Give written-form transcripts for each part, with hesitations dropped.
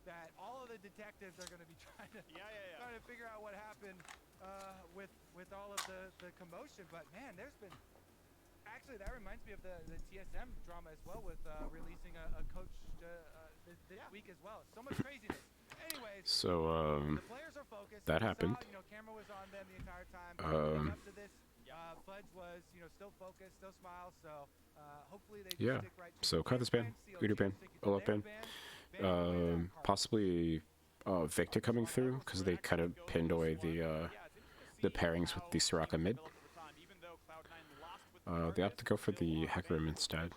that all of the detectives are going to be trying to trying to figure out what happened with all of the commotion. But man, there's been actually that reminds me of the TSM drama as well with releasing a coach this week as well. So much craziness. Anyways, So the players are focused. that We happened. saw, camera was on them the entire time. Leading up to this, Fudge was, still focused, still smiles. So hopefully they do Yeah. stick right to So the cut this ban, CLG leader ban, sticking to all up their ban. ban away that card. Possibly Victor coming through because they kind of pinned away the pairings with the Soraka mid. They have to go for the Hecarim instead.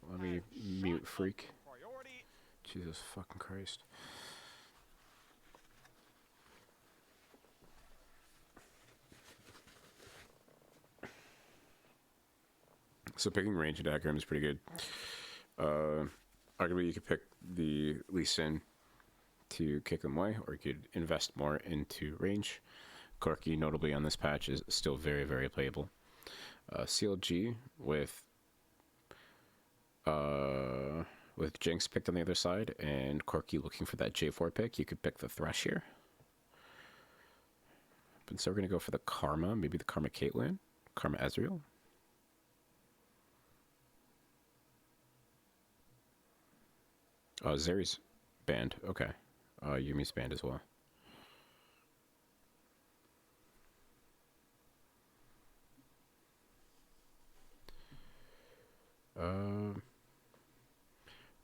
Let me mute Freak. Jesus fucking Christ. So picking range into Hecarim is pretty good. Arguably you could pick the Lee Sin to kick them away, or you could invest more into range. Corki, notably on this patch, is still very, very playable. CLG with Jinx picked on the other side and Corki looking for that J4 pick, you could pick the Thresh here. But so we're gonna go for the Karma, maybe the Karma Caitlyn, Karma Ezreal. Zeri's banned. Okay. Yumi's banned as well.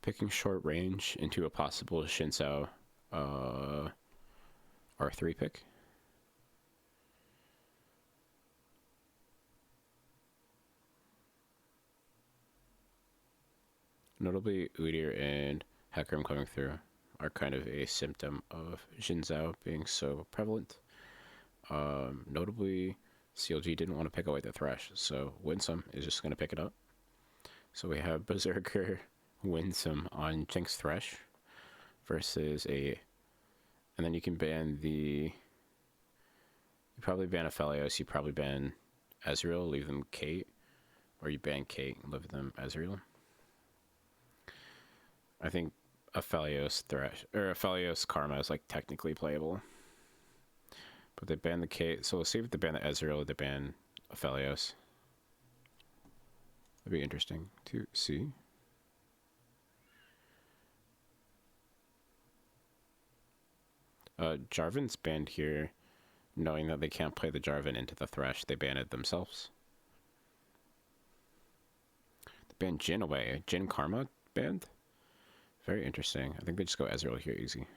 Picking short range into a possible Shinsao R3 pick. Notably, Udyr and Hecarim coming through are kind of a symptom of Jinzhao being so prevalent. Notably, CLG didn't want to pick away the Thresh, so Winsome is just going to pick it up. So we have Berserker Winsome on Jinx Thresh versus a... And then you can ban the... You probably ban Aphelios, you probably ban Ezreal, leave them Kate. Or you ban Kate and leave them Ezreal. I think Aphelios Thresh or Aphelios Karma is like technically playable, but they ban the Kate. So we'll see if they ban the Ezreal or they ban Aphelios. That'd be interesting to see. Jarvan's banned here, knowing that they can't play the Jarvan into the Thresh. They banned it themselves. They banned Jhin away. Jhin Karma banned. Very interesting. I think they just go Ezreal here easy.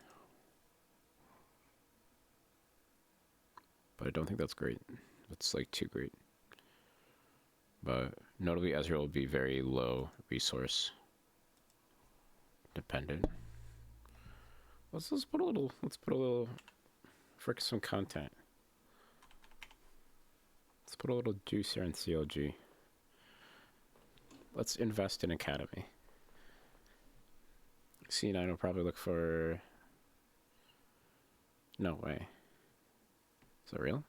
But I don't think that's great. That's like too great. But notably Ezreal will be very low resource dependent. Let's put a little for some content. Let's put a little juice here in CLG. Let's invest in Academy. C9 will probably look for... No way. Is that real?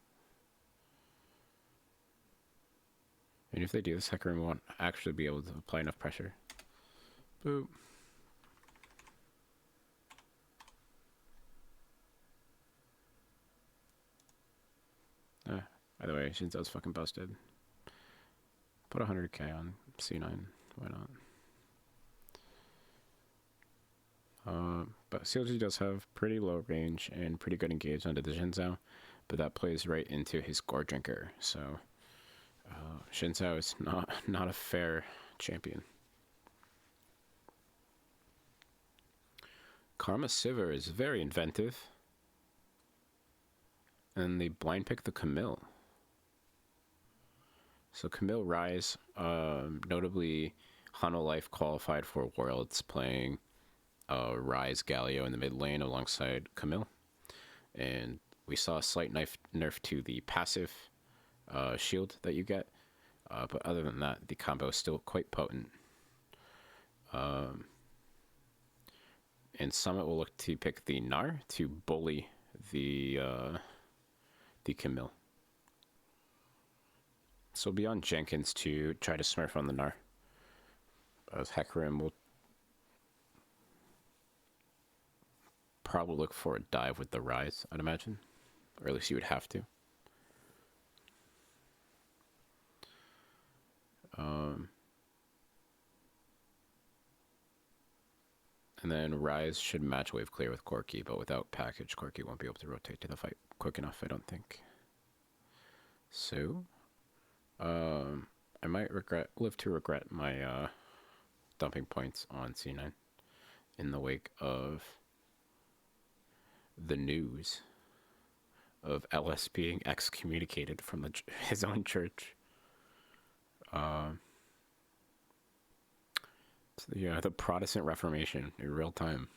And if they do this, Hecarim won't actually be able to apply enough pressure. Boop. By the way, Shinzo's fucking busted. Put 100k on C9. Why not? But CLG does have pretty low range and pretty good engage under the Shinzao, but that plays right into his Gore Drinker, so Shinzao is not a fair champion. Karma Sivir is very inventive, and they blind pick the Camille. So Camille Rise, notably Hano Life qualified for Worlds playing Rise Galio in the mid lane alongside Camille. And we saw a slight nerf to the passive shield that you get. But other than that, the combo is still quite potent. And Summit will look to pick the Gnar to bully the Camille. So beyond Jenkins to try to smurf on the Gnar. As Hecarim will... probably look for a dive with the Rise, I'd imagine. Or at least you would have to. And then Rise should match wave clear with Corki, but without package, Corki won't be able to rotate to the fight quick enough, I don't think. So, I might live to regret my dumping points on C9 in the wake of the news of LS being excommunicated from his own church. The Protestant Reformation in real time.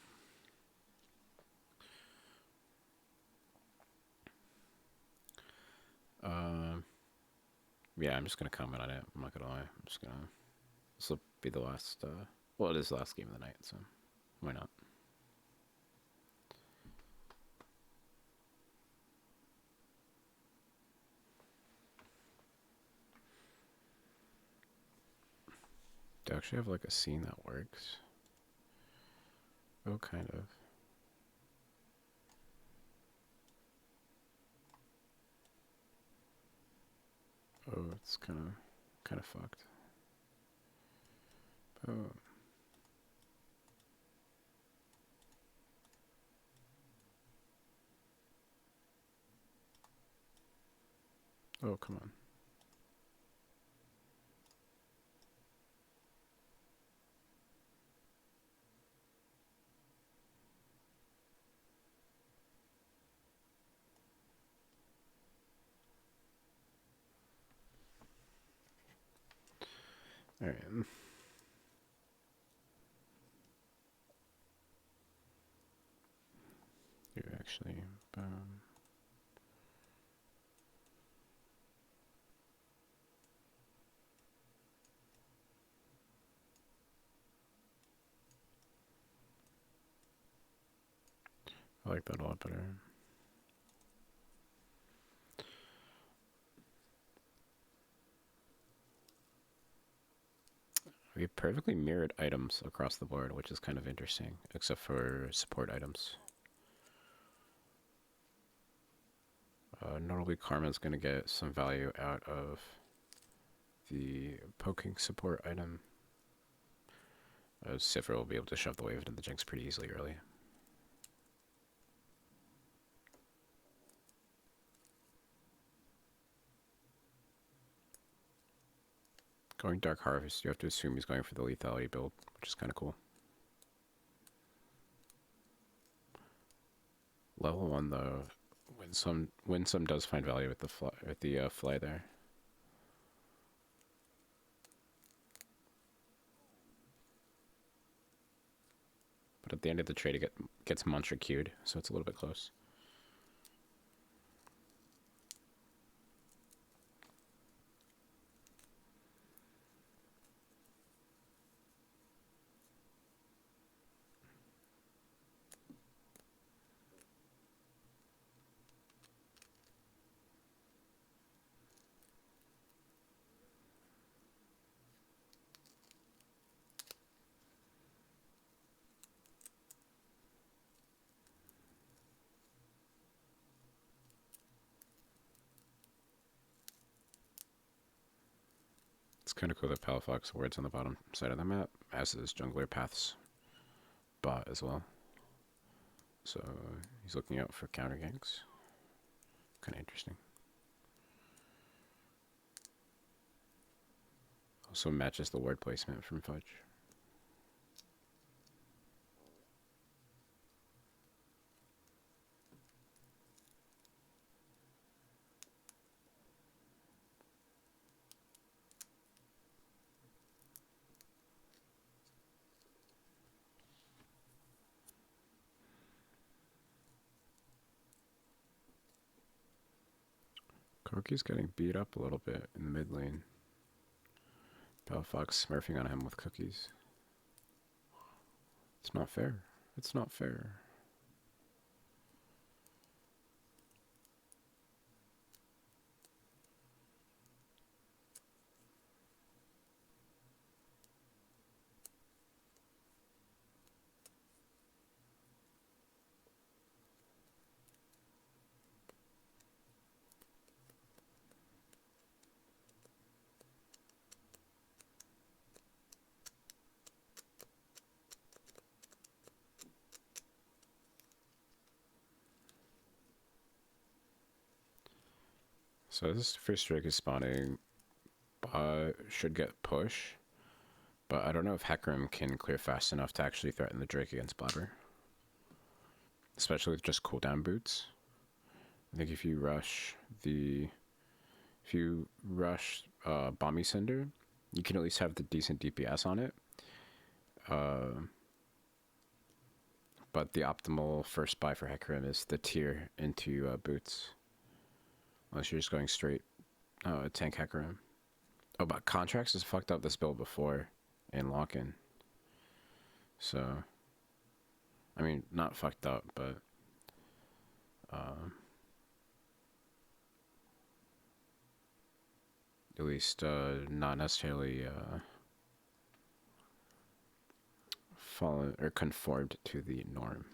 Yeah, I'm just gonna comment on it. I'm not gonna lie. This will be the last. Well, it is the last game of the night, so why not? Do I actually have like a scene that works? Oh, kind of. Oh, it's kind of fucked. Oh. Oh, come on. All right. You actually, I like that a lot better. We have perfectly mirrored items across the board, which is kind of interesting, except for support items. Notably, Karma's going to get some value out of the poking support item. Sifra will be able to shove the wave into the Jinx pretty easily early. Going Dark Harvest, you have to assume he's going for the lethality build, which is kind of cool. Level 1 though, Winsome does find value with the fly there. But at the end of the trade, it gets Mantra queued, so it's a little bit close. It's kind of cool that Palafox wards on the bottom side of the map, as is Jungler Path's bot as well. So he's looking out for counter ganks. Kind of interesting. Also matches the ward placement from Fudge. Corki's getting beat up a little bit in the mid lane. Palafox smurfing on him with cookies. It's not fair. It's not fair. So this first Drake is spawning. Should get push. But I don't know if Hecarim can clear fast enough to actually threaten the Drake against Blabber. Especially with just cooldown boots. I think if you rush Bomby Cinder, you can at least have the decent DPS on it. But the optimal first buy for Hecarim is the tier into boots. Unless you're just going straight tank Hecarim. Oh, but Contracts has fucked up this build before in lock-in. So, I mean, not fucked up, but at least not necessarily fallen or conformed to the norm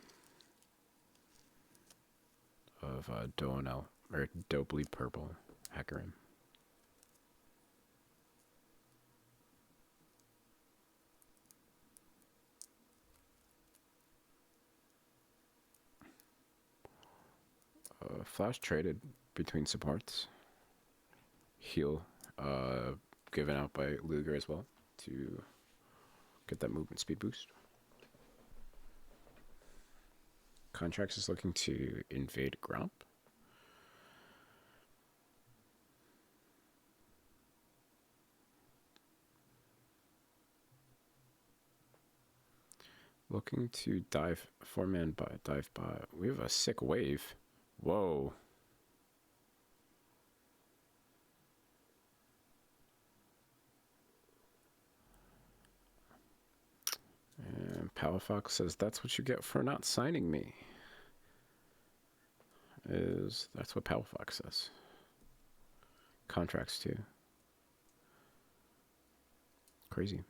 of Doanel or Dobly Purple Hecarim. Flash traded between supports. Heal given out by Luger as well to get that movement speed boost. Contracts is looking to invade Gromp. Looking to dive 4-man dive bot. We have a sick wave. Whoa. And Palafox says that's what you get for not signing me. That's what Palafox says. Contracts too. Crazy.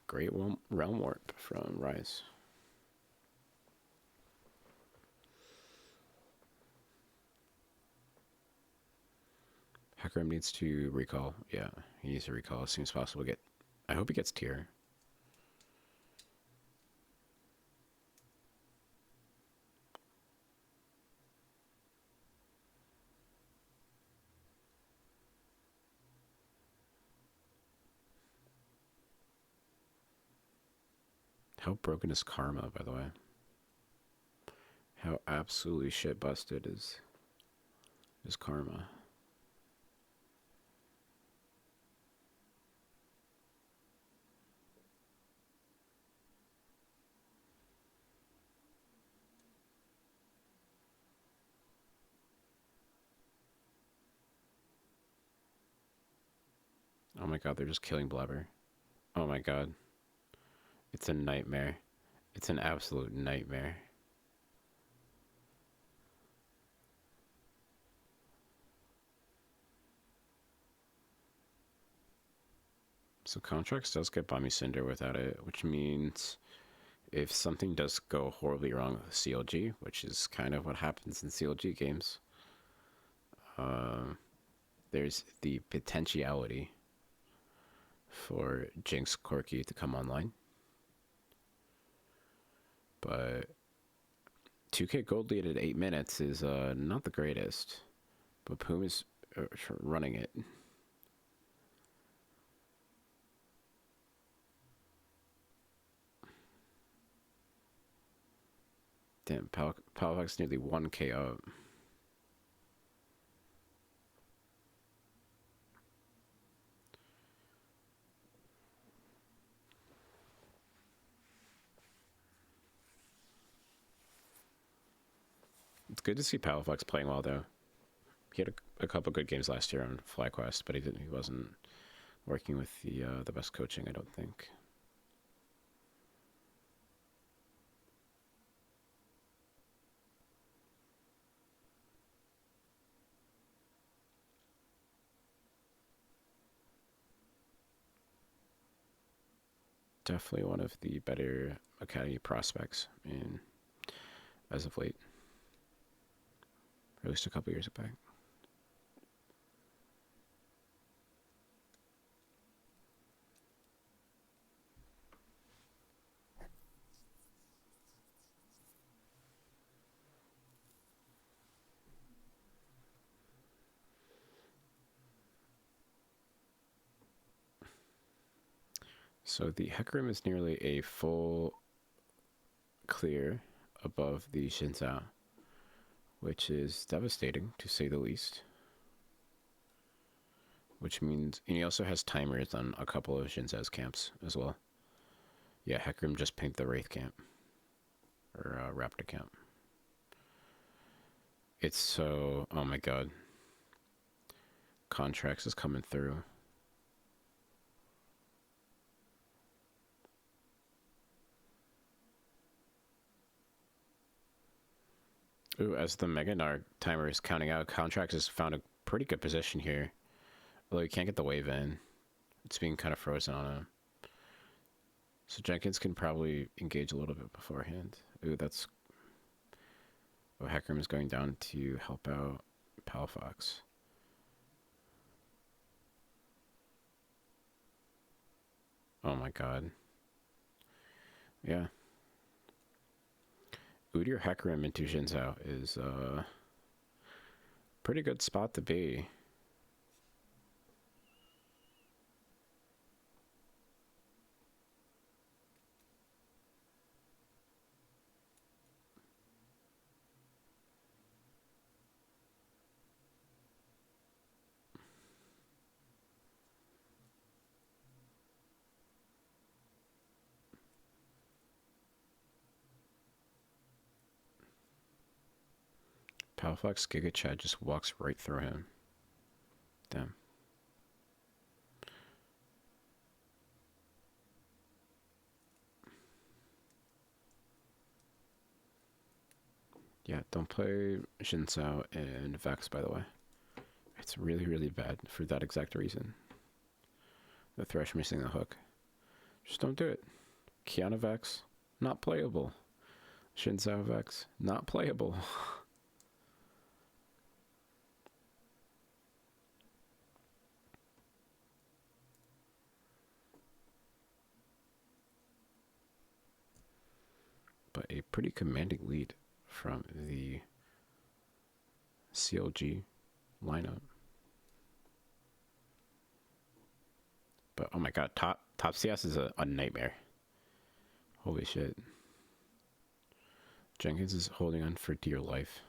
Great Realm Warp from Rise. Hecarim needs to recall. Yeah, he needs to recall as soon as possible. I hope he gets tier. How broken is Karma, by the way? How absolutely shit busted is Karma? Oh my god, they're just killing Blabber. Oh my god. It's a nightmare. It's an absolute nightmare. So Contracts does get Bomby Cinder without it, which means if something does go horribly wrong with CLG, which is kind of what happens in CLG games, there's the potentiality for Jinx Corki to come online. But 2k gold lead at 8 minutes is not the greatest. But Poom is running it. Damn, Palvax nearly 1k up. It's good to see Palafox playing well, though. He had a couple good games last year on FlyQuest, but he wasn't working with the best coaching, I don't think. Definitely one of the better academy prospects as of late. Or at least a couple years back. So the Hecarim is nearly a full clear above the Shinzao, which is devastating to say the least. Which means, and he also has timers on a couple of Shinzao's camps as well. Yeah, Hecarim just pinged the Wraith camp. Or Raptor camp. It's so, oh my god. Contracts is coming through. Ooh, as the Mega Narc timer is counting out, Contracts has found a pretty good position here. Although he can't get the wave in. It's being kind of frozen on him. So Jenkins can probably engage a little bit beforehand. Ooh, that's... Oh, Hecarim is going down to help out Palafox. Oh my god. Yeah. Udyr Hecarim into Shinzao is a pretty good spot to be. Palafox Giga Chad just walks right through him. Damn. Yeah, don't play Shinzao and Vex, by the way. It's really, really bad for that exact reason. The Thresh missing the hook. Just don't do it. Kiana Vex, not playable. Shinzao Vex, not playable. But a pretty commanding lead from the CLG lineup. But oh my god, top CS is a nightmare. Holy shit. Jenkins is holding on for dear life.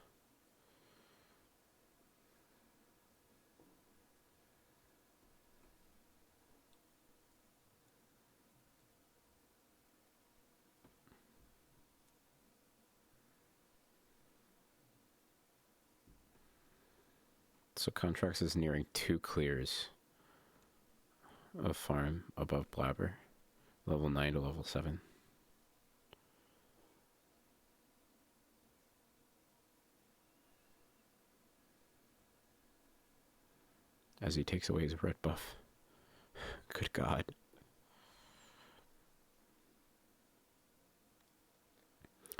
So Contracts is nearing 2 clears of farm above Blabber. Level 9 to level 7. As he takes away his red buff. Good god.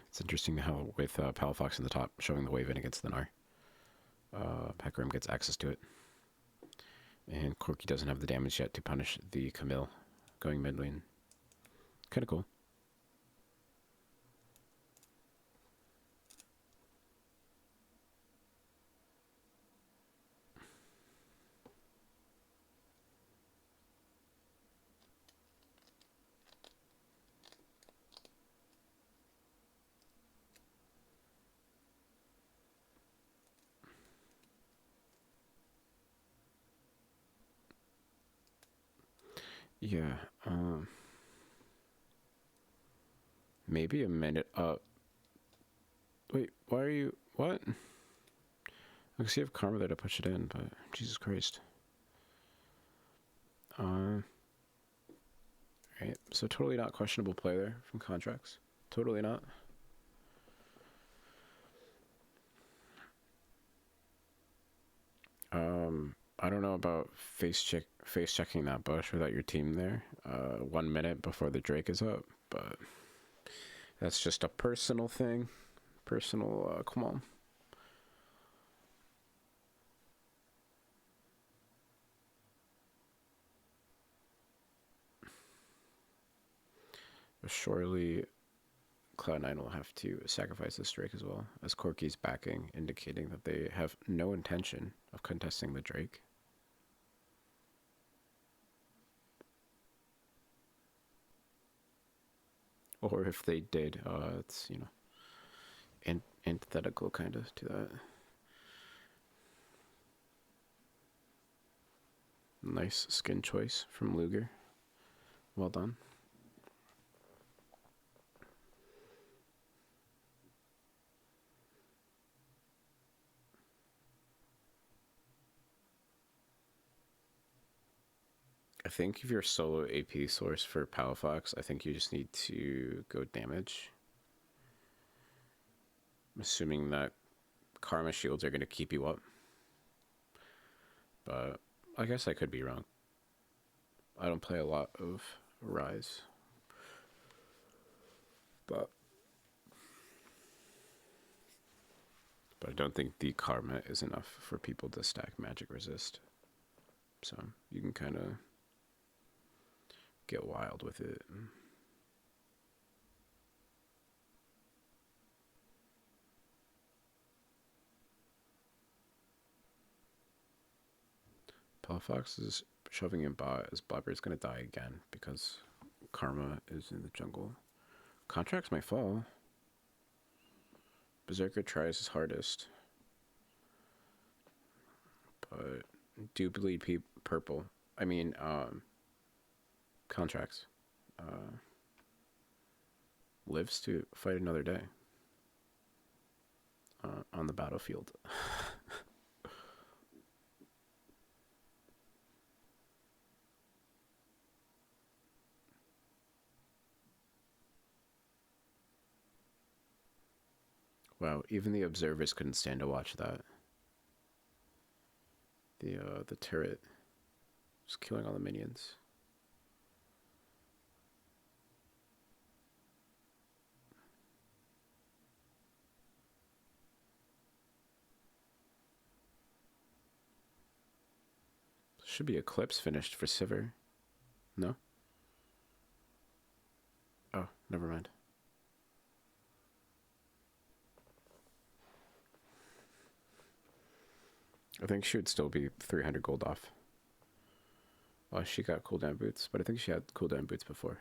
It's interesting how with Palafox in the top showing the wave in against the Gnar. Hecarim gets access to it. And Corki doesn't have the damage yet to punish the Camille going mid lane. Kinda cool. Yeah, maybe a minute up. Wait, why are you... What? I can see I have Karma there to push it in, but... Jesus Christ. Right, so totally not questionable play there from Contracts. Totally not. I don't know about face checking that bush without your team there 1 minute before the Drake is up, but that's just a personal thing. Personal come on. Surely Cloud9 will have to sacrifice this Drake as well, as Corki's backing, indicating that they have no intention of contesting the Drake. Or if they did, it's, you know, antithetical kind of to that. Nice skin choice from Luger. Well done. I think if you're solo AP source for Palafox, I think you just need to go damage. I'm assuming that Karma shields are going to keep you up. But I guess I could be wrong. I don't play a lot of Rise. But I don't think the Karma is enough for people to stack magic resist. So you can kind of get wild with it. Palafox is shoving in bot as Blabber's going to die again because Karma is in the jungle. Contracts might fall. Berserker tries his hardest. But do bleed purple. I mean, contracts. Lives to fight another day. On the battlefield. Wow, even the observers couldn't stand to watch that. The turret was killing all the minions. Should be Eclipse finished for Sivir. No? Oh, never mind. I think she would still be 300 gold off. Well, she got cooldown boots, but I think she had cooldown boots before.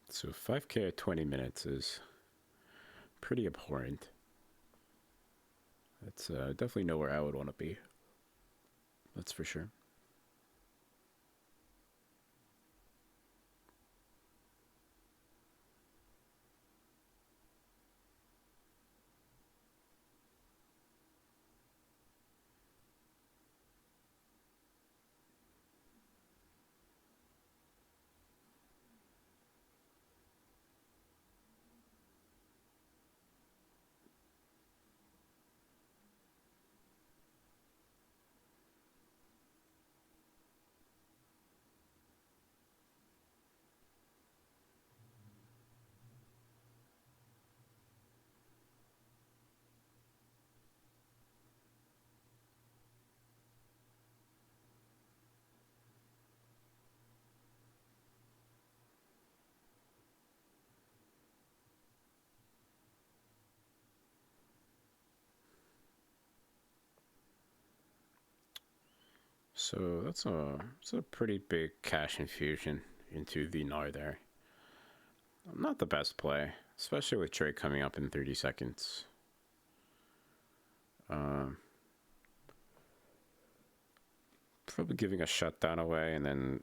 So 5k at 20 minutes is pretty abhorrent. That's definitely nowhere I would want to be. That's for sure. So that's a pretty big cash infusion into the Gnar there. Not the best play, especially with Drake coming up in 30 seconds. Probably giving a shutdown away and then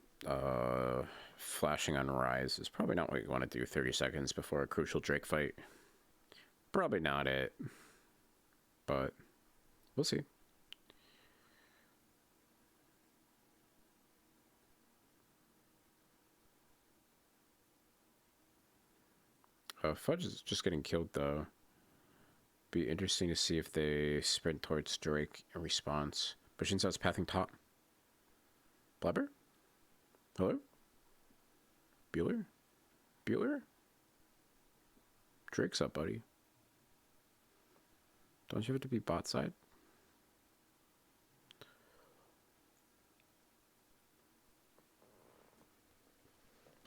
flashing on Rise is probably not what you want to do 30 seconds before a crucial Drake fight. Probably not it, but we'll see. Fudge is just getting killed though. Be interesting to see if they sprint towards Drake in response. But Shinzo's pathing top. Blabber? Hello? Bueller? Bueller? Drake's up, buddy. Don't you have to be bot side?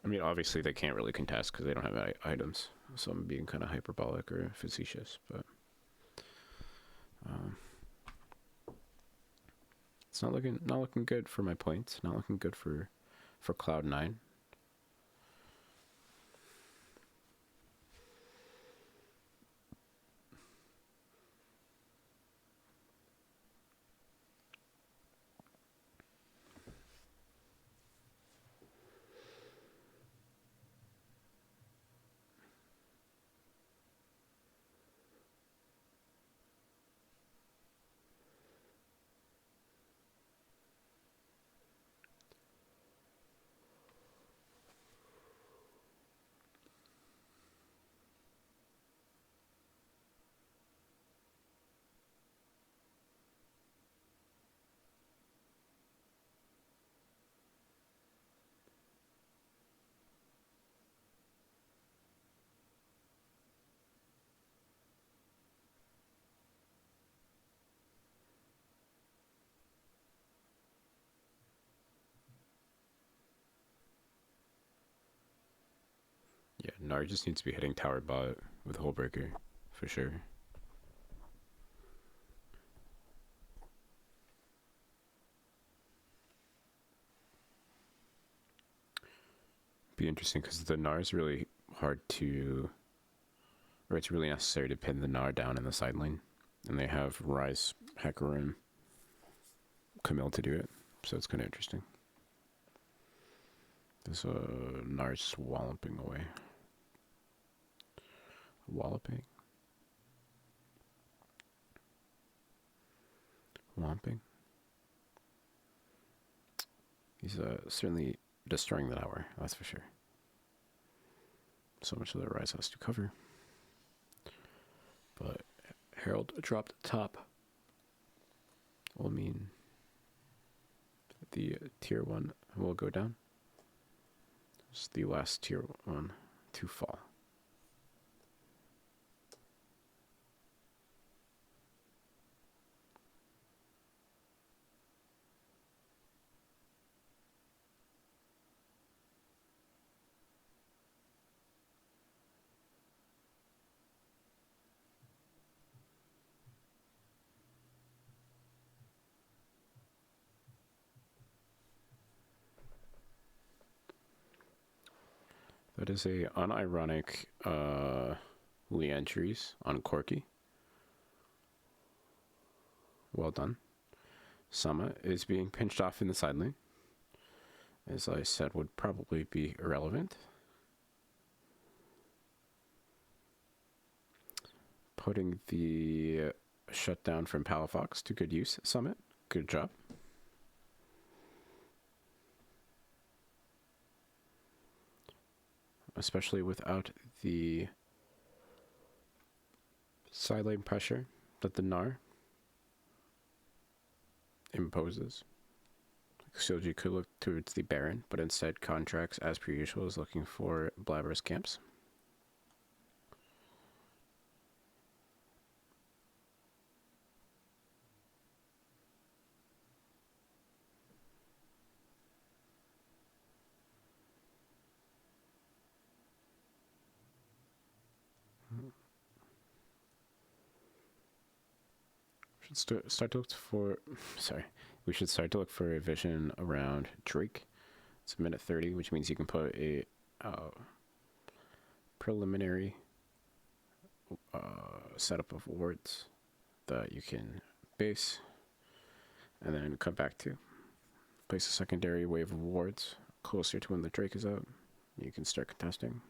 I mean, obviously they can't really contest because they don't have items. So I'm being kind of hyperbolic or facetious, but it's not looking good for my points. Not looking good for Cloud9. Yeah, Nar just needs to be hitting tower bot with Hole Breaker, for sure. Be interesting because the Nar is really hard to, or it's really necessary to pin the Nar down in the side lane, and they have Ryze, Hecarim, and Camille to do it, so it's kind of interesting. This Nar's just walloping away. Walloping. Womping. He's certainly destroying the tower, that's for sure. So much of the Ryze has to cover. But Herald dropped top. Will mean the tier 1 will go down. It's the last tier 1 to fall. That is a unironic re-entries on Corki. Well done. Sama is being pinched off in the side lane. As I said, would probably be irrelevant. Putting the shutdown from Palafox to good use, Summit. Good job. Especially without the side lane pressure that the Gnar imposes. CLG could look towards the Baron, but instead Contracts, as per usual, is looking for Blabber's camps. Should start to look for, we should start to look for a vision around Drake. It's a minute 30, which means you can put a preliminary setup of wards that you can base and then come back to. Place a secondary wave of wards closer to when the Drake is out. You can start contesting.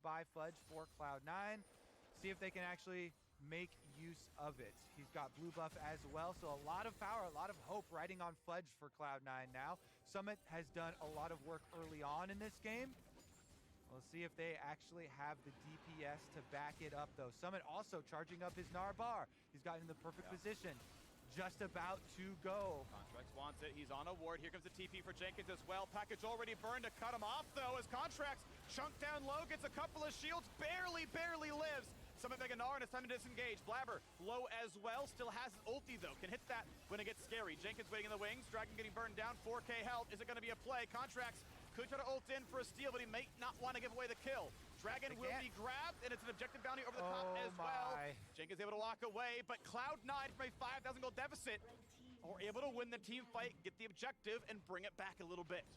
by Fudge for Cloud9. See if they can actually make use of it. He's got blue buff as well, so a lot of power, a lot of hope riding on Fudge for Cloud9 now. Summit has done a lot of work early on in this game. We'll see if they actually have the DPS to back it up, though. Summit also charging up his Narbar. He's gotten in the perfect position. Just about to go. Contracts wants it. He's on a ward. Here comes the TP for Jenkins as well. Package already burned to cut him off, though, as Contracts chunked down low, gets a couple of shields, barely lives. Summit Mega Gnar, and it's time to disengage. Blabber low as well. Still has his ulti, though. Can hit that when it gets scary. Jenkins waiting in the wings. Dragon getting burned down. 4K health. Is it going to be a play? Contracts could try to ult in for a steal, but he may not want to give away the kill. Dragon will be grabbed, and it's an objective bounty over the top as well. Jenkins able to walk away, but Cloud9 from a 5,000 gold deficit are able to win the team fight, get the objective, and bring it back a little bit.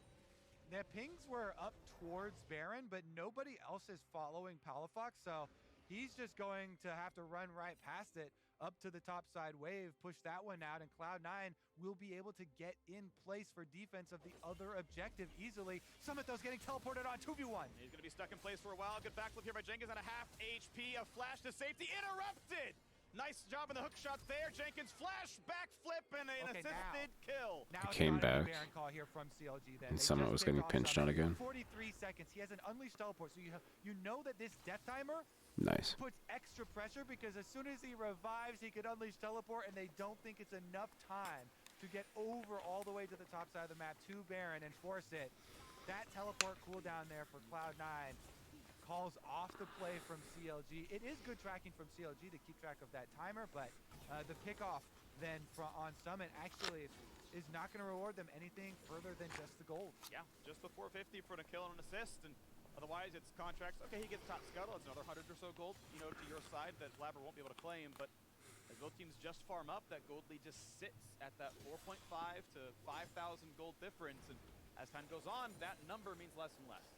Their pings were up towards Baron, but nobody else is following Palafox, so he's just going to have to run right past it up to the top side wave, push that one out, and Cloud9 will be able to get in place for defense of the other objective easily. Summit, though, is getting teleported on 2v1. He's going to be stuck in place for a while. Good backflip here by Jenkins on a half HP. A flash to safety. Interrupted! Nice job in the hook shots there. Jenkins flash, backflip, and an assisted kill. Now came back. Baron call here from CLG then. And Summit was getting pinched on again. 43 seconds. He has an unleashed teleport, so you know that this death timer Nice. puts extra pressure, because as soon as he revives, he could unleash teleport, and they don't think it's enough time to get over all the way to the top side of the map to Baron and force it. That teleport cooldown there for Cloud9 calls off the play from CLG. It is good tracking from CLG to keep track of that timer, but the pickoff then on Summit actually is not going to reward them anything further than just the gold. Yeah, just the 450 for a kill and an assist, and otherwise it's Contracts. Okay, he gets top scuttle. It's another 100 or so gold, you know, to your side that Blabber won't be able to claim, but as both teams just farm up, that gold lead just sits at that 4.5 to 5,000 gold difference, and as time goes on, that number means less and less.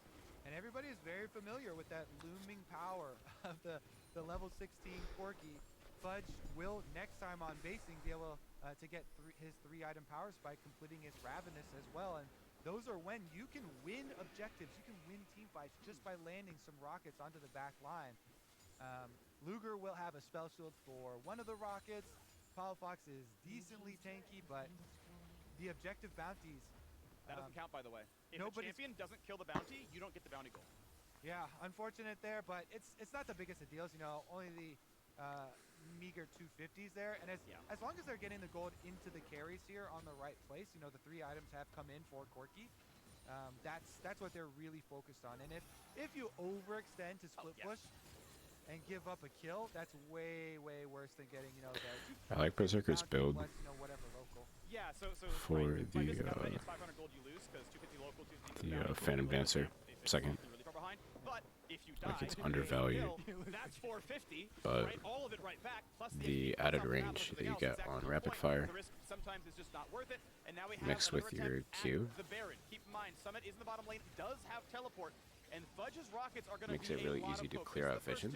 And everybody is very familiar with that looming power of the level 16 Corki. Fudge will next time on basing be able to get his 3-item power spike, completing his Ravenous as well. And those are when you can win objectives, you can win team fights just by landing some rockets onto the back line. Luger will have a spell shield for one of the rockets. Palafox is decently tanky, but the objective bounties. That doesn't count, by the way. If the champion doesn't kill the bounty, you don't get the bounty goal. Yeah, unfortunate there, but it's not the biggest of deals. You know, only the meager 250s there, and as long as they're getting the gold into the carries here on the right place, you know, the 3 items have come in for Corki. That's what they're really focused on. And if you overextend to split push and give up a kill, that's way worse than getting, you know, the I like Berserker's build. Plus, you know, whatever local. Yeah, so for it's 500 gold you lose because 250 local, 250 the Phantom Dancer second. Really far behind. But if you Like die, it's undervalued, that's 450. but right? All of it right back, plus the added range that you get on rapid fire the risk sometimes is just not worth it. And now we have mixed with your Q the Baron. Keep in mind, Summit is in the bottom lane, does have teleport, and Fudge's rockets are going to makes it really easy to clear out vision.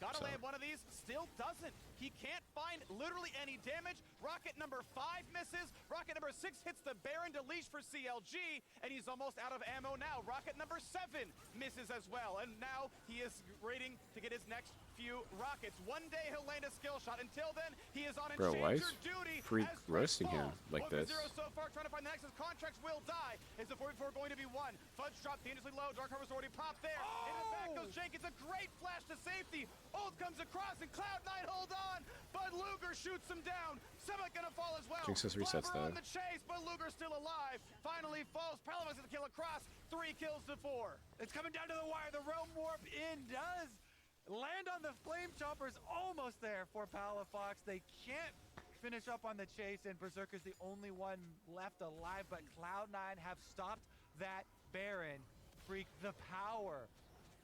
Gotta land one of these, still doesn't. He can't find literally any damage. Rocket number 5 misses. Rocket number 6 hits the Baron to leash for CLG, and he's almost out of ammo now. Rocket number 7 misses as well, and now he is waiting to get his next few rockets. One day he'll land a skill shot. Until then, he is on Enchanter duty. Freak roasting him like this. 0 so far, trying to find the next. His Contracts will die. Is the 44 going to be won? Fudge dropped dangerously low. Dark Harvest already popped there. In the back goes Jenkins. A great flash to safety. Ult comes across, and Cloud9 hold on, but Luger shoots him down. Summit gonna fall as well. Jinx resets on the chase, but Luger's still alive. Finally falls. Palafox gonna kill across. 3 kills to 4. It's coming down to the wire. The Realm Warp in does land on the Flame Choppers, almost there for Palafox. They can't finish up on the chase, and Berserker's the only one left alive, but Cloud9 have stopped that Baron. Freak, the power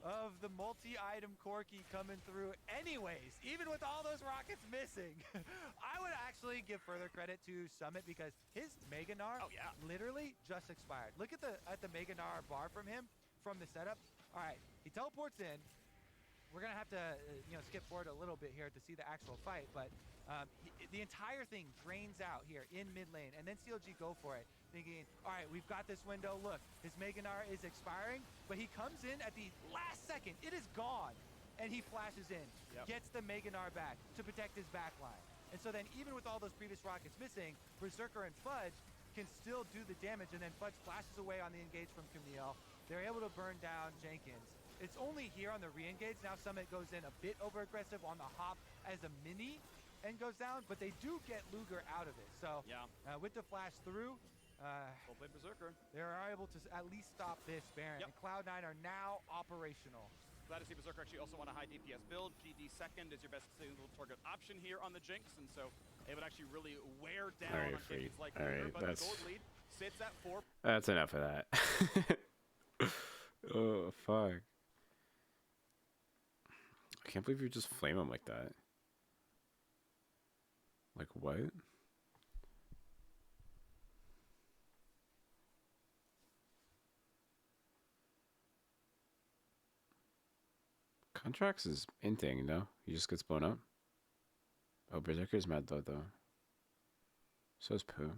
of the multi-item Corki coming through anyways, even with all those rockets missing. I would actually give further credit to Summit because his Mega Gnar literally just expired. Look at the Mega Gnar bar from him from the setup. All right, he teleports in. We're gonna have to skip forward a little bit here to see the actual fight, but the entire thing drains out here in mid lane, and then CLG go for it. thinking, all right, we've got this window. Look, his Meganar is expiring, but he comes in at the last second. It is gone. And he flashes in, gets the Meganar back to protect his backline. And so then even with all those previous rockets missing, Berserker and Fudge can still do the damage, and then Fudge flashes away on the engage from Camille. They're able to burn down Jenkins. It's only here on the re-engage. Now Summit goes in a bit over-aggressive on the hop as a mini and goes down, but they do get Luger out of it. So with the flash through, well played, Berserker. they are able to at least stop this Baron. And Cloud9 are now operational. Glad to see Berserker actually also want a high DPS build. GD second is your best single target option here on the Jinx, and so it would actually really wear down on Jenkins like Luger, but the gold lead sits at 4. That's enough of that. Oh, fuck. I can't believe you just flame him like that. Like, what? Contracts is inting, no? He just gets blown up. Oh, Berserker's mad though. So is Pooh.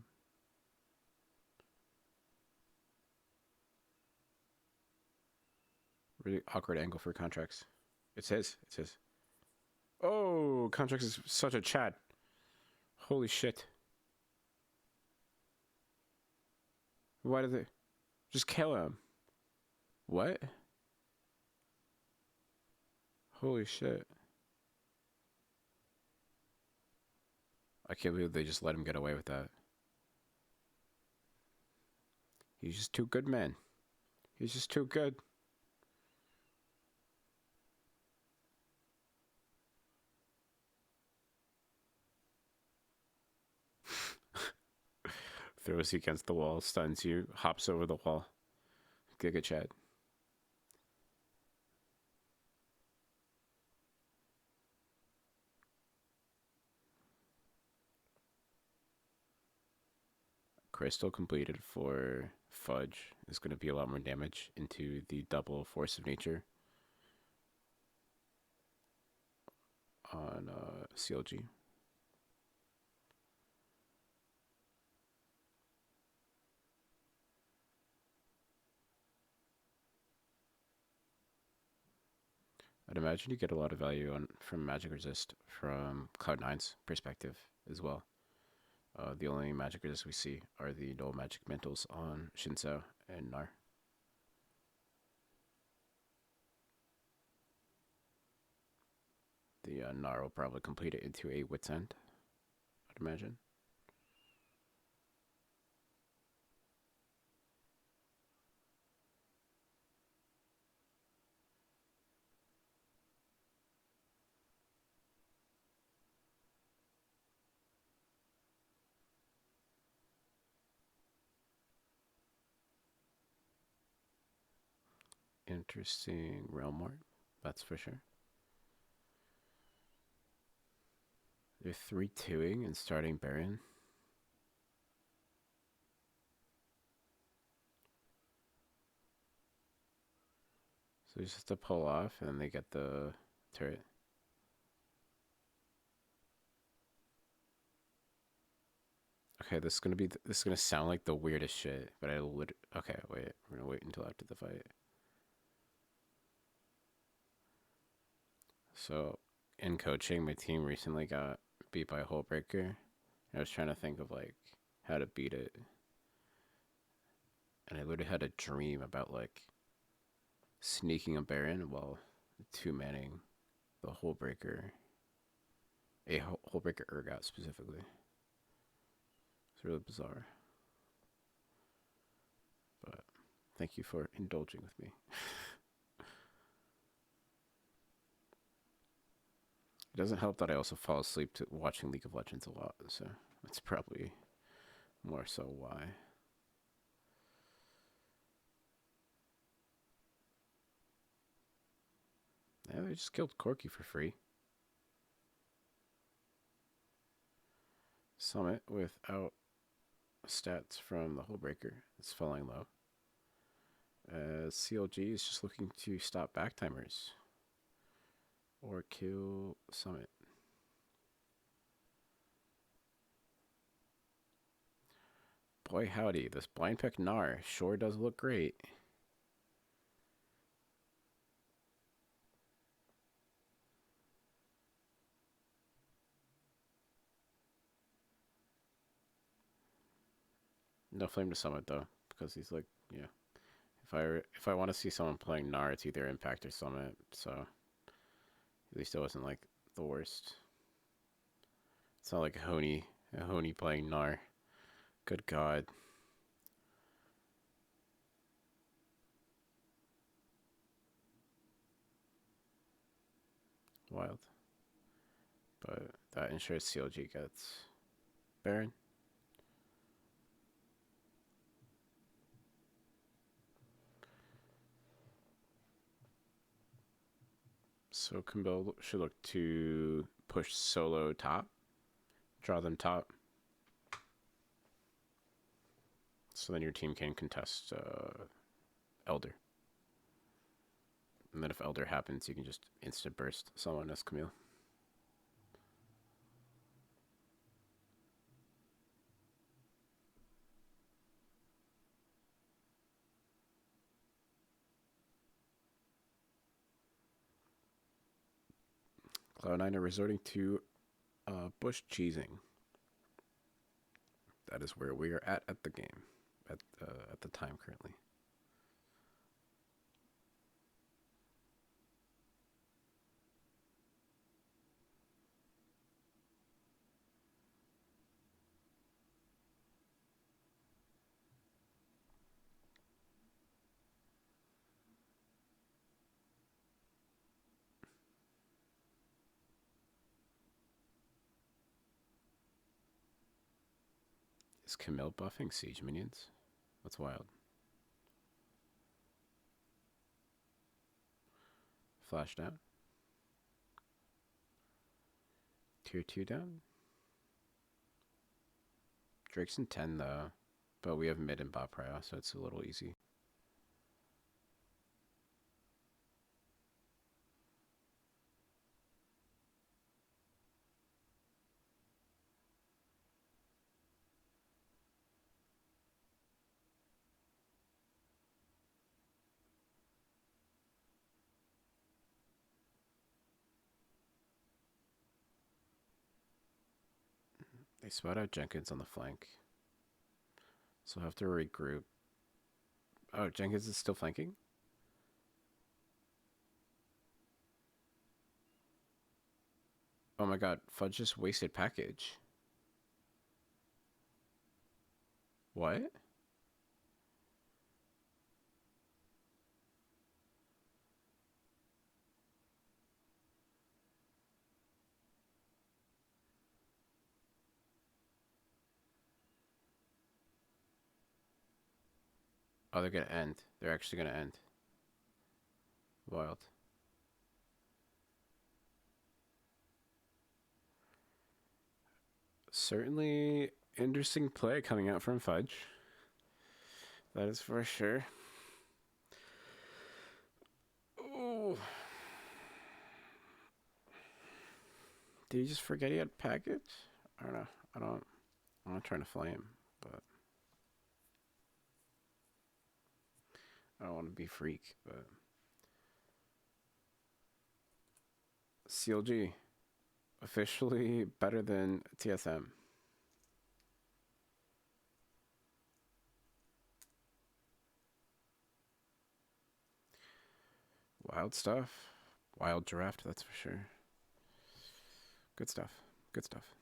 Really awkward angle for Contracts. It's his. It's his. Oh, Contracts is such a chat. Holy shit. Why did they just kill him? What? Holy shit. I can't believe they just let him get away with that. He's just too good, man. He's just too good. Throws you against the wall, stuns you, hops over the wall. Giga Chad. Crystal completed for Fudge is going to be a lot more damage into the double Force of Nature on CLG. I'd imagine you get a lot of value from Magic Resist from Cloud9's perspective as well. The only Magic Resist we see are the no Magic Mentals on Shinso and Nar. The Nar will probably complete it into a Wit's End, I'd imagine. Interesting realm art, that's for sure. They're 3-2ing and starting Baron. So just have to pull off and then they get the turret. Okay, this is gonna sound like the weirdest shit, but okay, wait, we're gonna wait until after the fight. So, in coaching, my team recently got beat by a Hullbreaker. I was trying to think of like how to beat it, and I literally had a dream about like sneaking a Baron while two-manning the Hullbreaker, a Hullbreaker Urgot specifically. It's really bizarre, but thank you for indulging with me. It doesn't help that I also fall asleep to watching League of Legends a lot, so that's probably more so why. Yeah, they just killed Corki for free. Summit without stats from the Hullbreaker. It's falling low. CLG is just looking to stop backtimers or kill Summit. Boy howdy, this blind pick Gnar sure does look great. No flame to summit though, because he's like, yeah. If I want to see someone playing Gnar, it's either Impact or Summit. So at least it wasn't like the worst. It's not like a Honey playing Gnar. Good God. Wild. But that ensures CLG gets Baron. So Kumbo should look to push solo top. Draw them top. So then your team can contest Elder. And then if Elder happens, you can just instant burst someone as Camille. Cloud9 are resorting to bush cheesing. That is where we are at the game, at the time currently. Is Camille buffing siege minions? That's wild. Flash down. Tier 2 down. Drake's in 10 though, but we have mid and bot prio, so it's a little easy. They spot out Jenkins on the flank. So I'll have to regroup. Oh, Jenkins is still flanking? Oh my god, Fudge just wasted package. What? Oh, they're gonna end. They're actually gonna end. Wild. Certainly interesting play coming out from Fudge. That is for sure. Oh. Did he just forget he had package? I don't know. I'm not trying to flame, but I don't want to be freak, but CLG officially better than TSM. Wild stuff. Wild draft, that's for sure. Good stuff. Good stuff.